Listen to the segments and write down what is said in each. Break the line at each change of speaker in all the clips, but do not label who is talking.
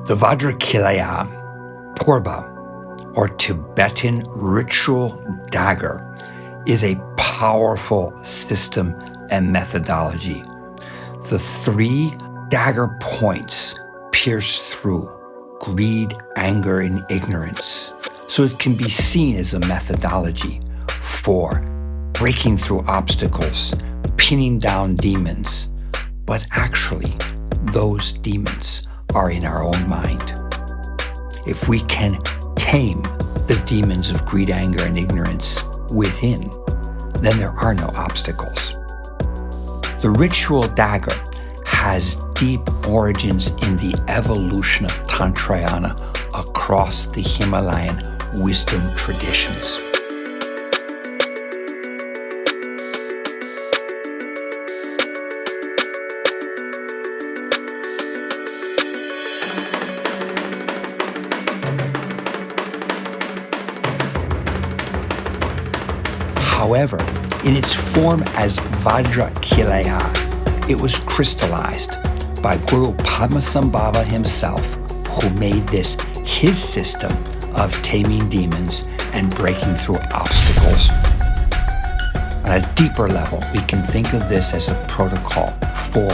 The Vajrakilaya, Phurba, or Tibetan ritual dagger, is a powerful system and methodology. The 3 dagger points pierce through greed, anger, and ignorance. So it can be seen as a methodology for breaking through obstacles, pinning down demons. But actually, those demons are in our own mind. If we can tame the demons of greed, anger, and ignorance within, then there are no obstacles. The ritual dagger has deep origins in the evolution of Tantrayana across the Himalayan wisdom traditions. However, in its form as Vajrakilaya, it was crystallized by Guru Padmasambhava himself, who made this his system of taming demons and breaking through obstacles. On a deeper level, we can think of this as a protocol for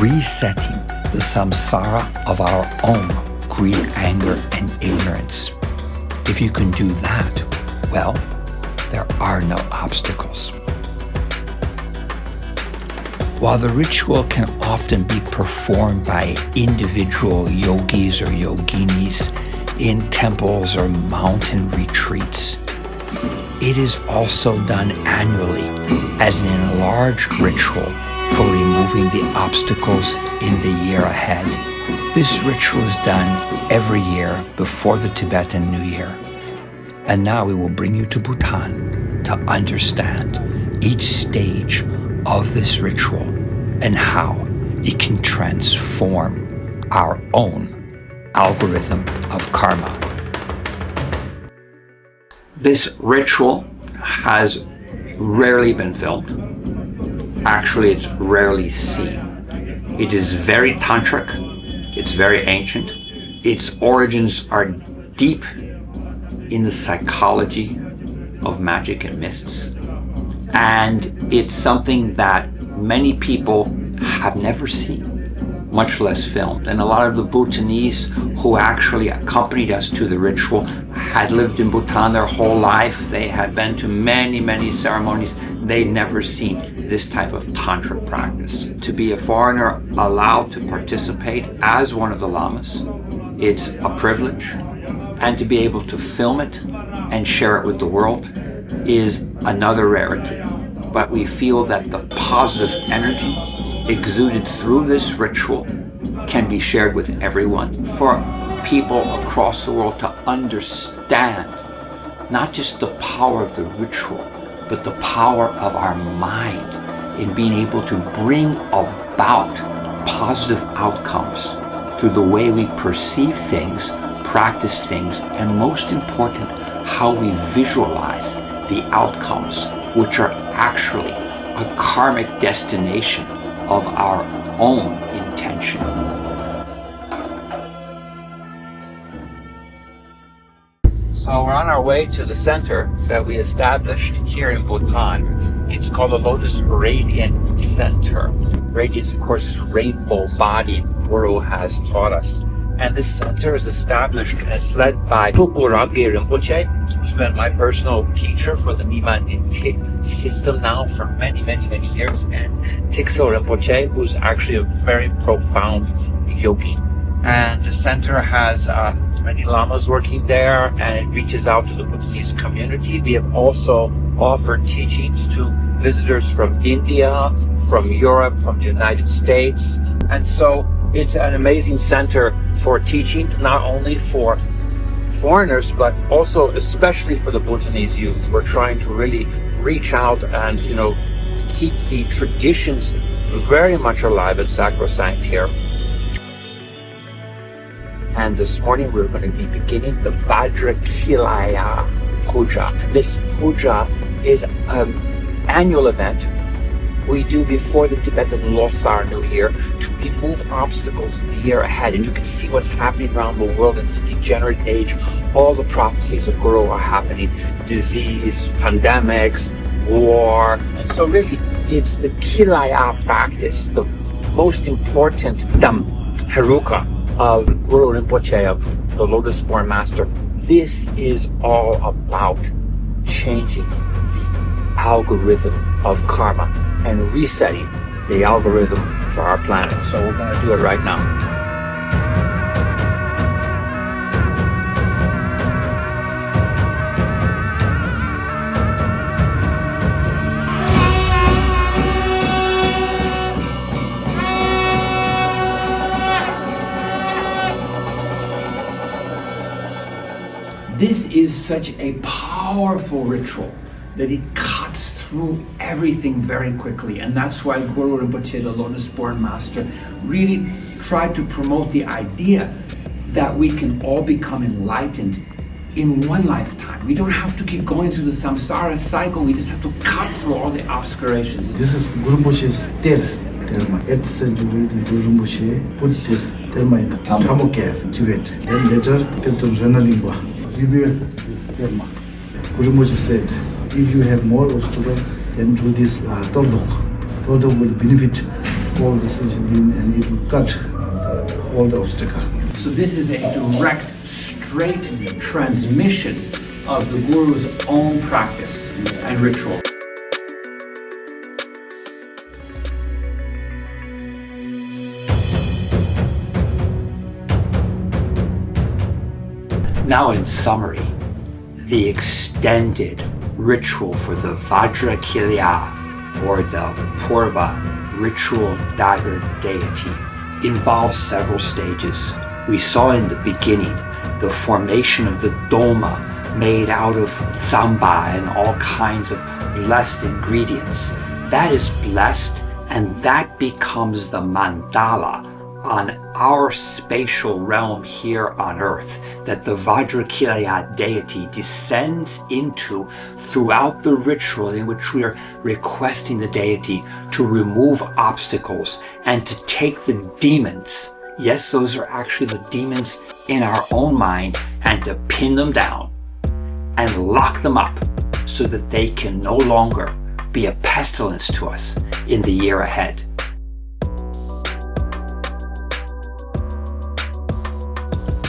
resetting the samsara of our own greed, anger, and ignorance. If you can do that, well, there are no obstacles. While the ritual can often be performed by individual yogis or yoginis in temples or mountain retreats, it is also done annually as an enlarged ritual for removing the obstacles in the year ahead. This ritual is done every year before the Tibetan New Year. And now we will bring you to Bhutan to understand each stage of this ritual and how it can transform our own algorithm of karma. This ritual has rarely been filmed. Actually, it's rarely seen. It is very tantric. It's very ancient. Its origins are deep in the psychology of magic and mysts. And it's something that many people have never seen, much less filmed. And a lot of the Bhutanese who actually accompanied us to the ritual had lived in Bhutan their whole life. They had been to many, many ceremonies. They'd never seen this type of tantra practice. To be a foreigner allowed to participate as one of the lamas, it's a privilege. And to be able to film it and share it with the world is another rarity. But we feel that the positive energy exuded through this ritual can be shared with everyone, for people across the world to understand not just the power of the ritual, but the power of our mind in being able to bring about positive outcomes through the way we perceive things, practice things, and most important, how we visualize the outcomes, which are actually a karmic destination of our own intention. So we're on our way to the center that we established here in Bhutan. It's called the Lotus Radiant Center. Radiance, of course, is rainbow body, Guru has taught us. And this center is established and it's led by Tukurabge Rinpoche, who's been my personal teacher for the Niman system now for many, many, many years, and Tikso Rinpoche, who's actually a very profound yogi. And the center has many lamas working there, and it reaches out to the Bhutanese community. We have also offered teachings to visitors from India, from Europe, from the United States. And so it's an amazing center for teaching, not only for foreigners, but also especially for the Bhutanese youth. We're trying to really reach out and, keep the traditions very much alive and sacrosanct here. And this morning we're going to be beginning the Vajrakilaya puja. This puja is an annual event we do before the Tibetan Losar New Year to remove obstacles in the year ahead. And you can see what's happening around the world in this degenerate age. All the prophecies of Guru are happening. Disease, pandemics, war. And so really, it's the Kilaya practice, the most important Haruka of Guru Rinpoche, of the Lotus-born Master. This is all about changing the algorithm of karma and resetting the algorithm for our planet. So we're going to do it right now. This is such a powerful ritual that it cuts through everything very quickly. And that's why Guru Rinpoche, the Lotus-born Master, really tried to promote the idea that we can all become enlightened in one lifetime. We don't have to keep going through the samsara cycle. We just have to cut through all the obscurations.
This is Guru Rinpoche's Dharma. 8th century, Guru Rinpoche put this Dharma in Tammo cave, Tibet. Then later, Tibetan Ranalingua revered this Dharma. Guru Rinpoche said, if you have more obstacles, then do this Tordok. Tordok will benefit all the sentient beings and it will cut all the obstacles.
So this is a direct, straight transmission of the Guru's own practice and ritual. Now, in summary, the extended ritual for the Vajrakilaya, or the Phurba ritual dagger deity, involves several stages. We saw in the beginning the formation of the doma made out of tsamba and all kinds of blessed ingredients. That is blessed, and that becomes the mandala on our spatial realm here on earth that the Vajrakilaya deity descends into throughout the ritual, in which we are requesting the deity to remove obstacles and to take the demons, yes, those are actually the demons in our own mind, and to pin them down and lock them up so that they can no longer be a pestilence to us in the year ahead.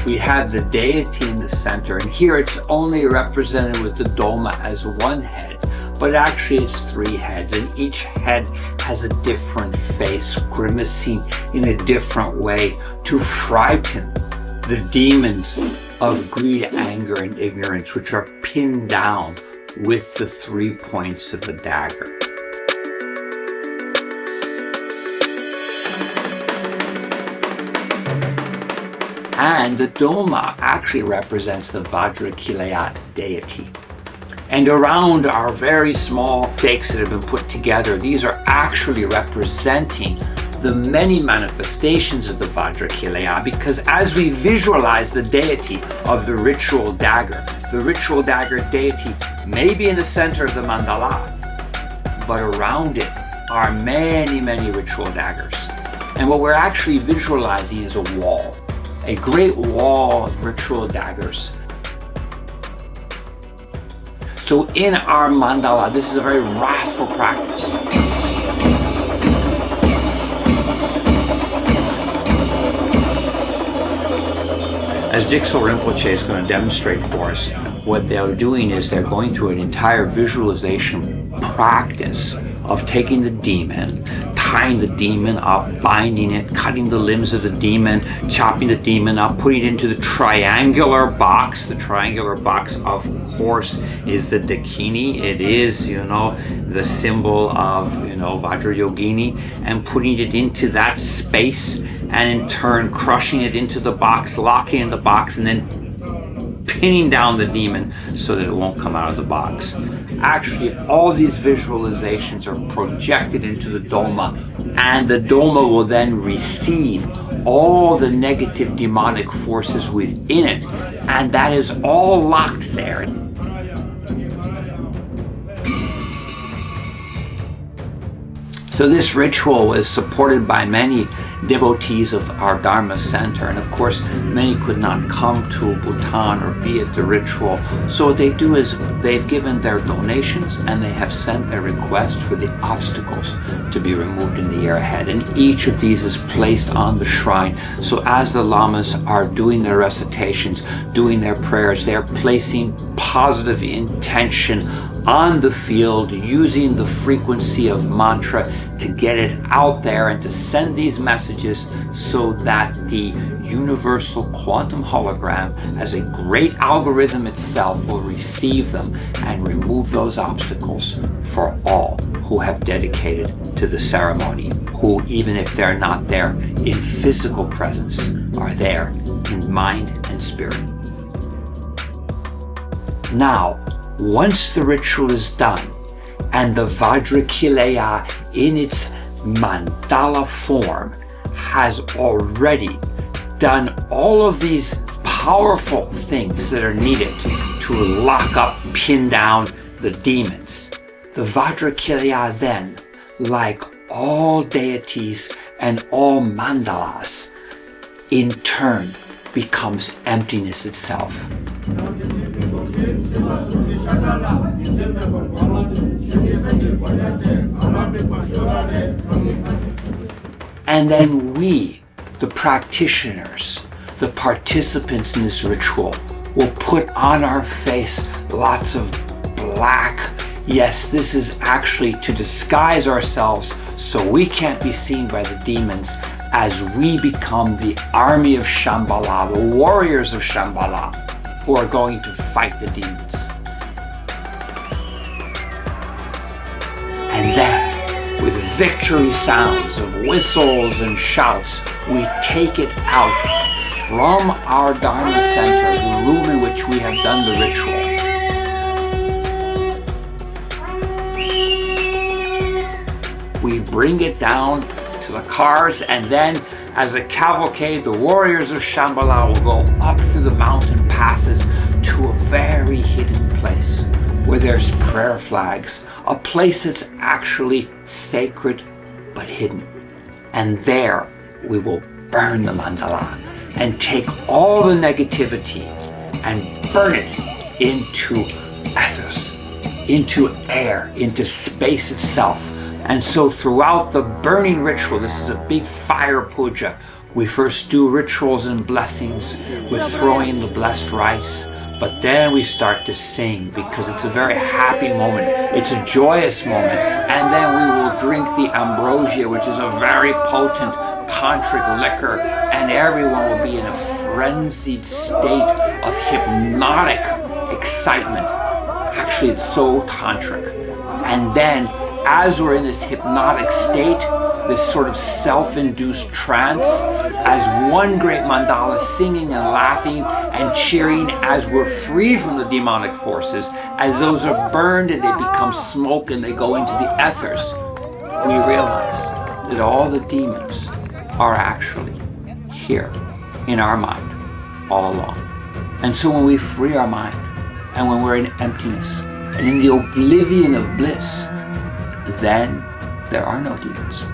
We have the deity in the center, and here it's only represented with the doma as one head, but actually it's three heads, and each head has a different face, grimacing in a different way to frighten the demons of greed, anger, and ignorance, which are pinned down with the 3 points of the dagger. And the doma actually represents the Vajrakilaya deity. And around our very small stakes that have been put together, these are actually representing the many manifestations of the Vajrakilaya, because as we visualize the deity of the ritual dagger deity may be in the center of the mandala, but around it are many, many ritual daggers. And what we're actually visualizing is a wall. A great wall of ritual daggers. So in our mandala, this is a very wrathful practice. As Jigsaw Rinpoche is going to demonstrate for us, what they're doing is they're going through an entire visualization practice of taking the demon, tying the demon up, binding it, cutting the limbs of the demon, chopping the demon up, putting it into the triangular box. The triangular box, of course, is the dakini. It is, the symbol of, Vajra Yogini, and putting it into that space, and in turn crushing it into the box, locking in the box, and then pinning down the demon so that it won't come out of the box. Actually, all these visualizations are projected into the doma, and the doma will then receive all the negative demonic forces within it, and that is all locked there. So this ritual was supported by many devotees of our Dharma center, and of course many could not come to Bhutan or be at the ritual. So what they do is they've given their donations and they have sent their request for the obstacles to be removed in the year ahead, and each of these is placed on the shrine. So as the lamas are doing their recitations, doing their prayers, they're placing positive intention on the field, using the frequency of mantra to get it out there and to send these messages so that the universal quantum hologram, as a great algorithm itself, will receive them and remove those obstacles for all who have dedicated to the ceremony, who, even if they're not there in physical presence, are there in mind and spirit. Now, once the ritual is done and the Vajrakilaya in its mandala form has already done all of these powerful things that are needed to lock up, pin down the demons, the Vajrakilaya then, like all deities and all mandalas, in turn becomes emptiness itself. And then we, the practitioners, the participants in this ritual, will put on our face lots of black. Yes, this is actually to disguise ourselves so we can't be seen by the demons, as we become the army of Shambhala, the warriors of Shambhala, who are going to fight the demons. And then, with victory sounds of whistles and shouts, we take it out from our Dharma center, the room in which we have done the ritual. We bring it down to the cars, and then as a cavalcade, the warriors of Shambhala will go up through the mountain passes to a very hidden place where there's prayer flags, a place that's actually sacred but hidden. And there we will burn the mandala and take all the negativity and burn it into ethers, into air, into space itself. And so throughout the burning ritual, this is a big fire puja. We first do rituals and blessings with throwing in the blessed rice, but then we start to sing because it's a very happy moment. It's a joyous moment. And then we will drink the ambrosia, which is a very potent tantric liquor, and everyone will be in a frenzied state of hypnotic excitement. Actually, it's so tantric. And then as we're in this hypnotic state, this sort of self-induced trance, as one great mandala, singing and laughing and cheering as we're free from the demonic forces, as those are burned and they become smoke and they go into the ethers, we realize that all the demons are actually here in our mind all along. And so when we free our mind and when we're in emptiness and in the oblivion of bliss, then there are no demons.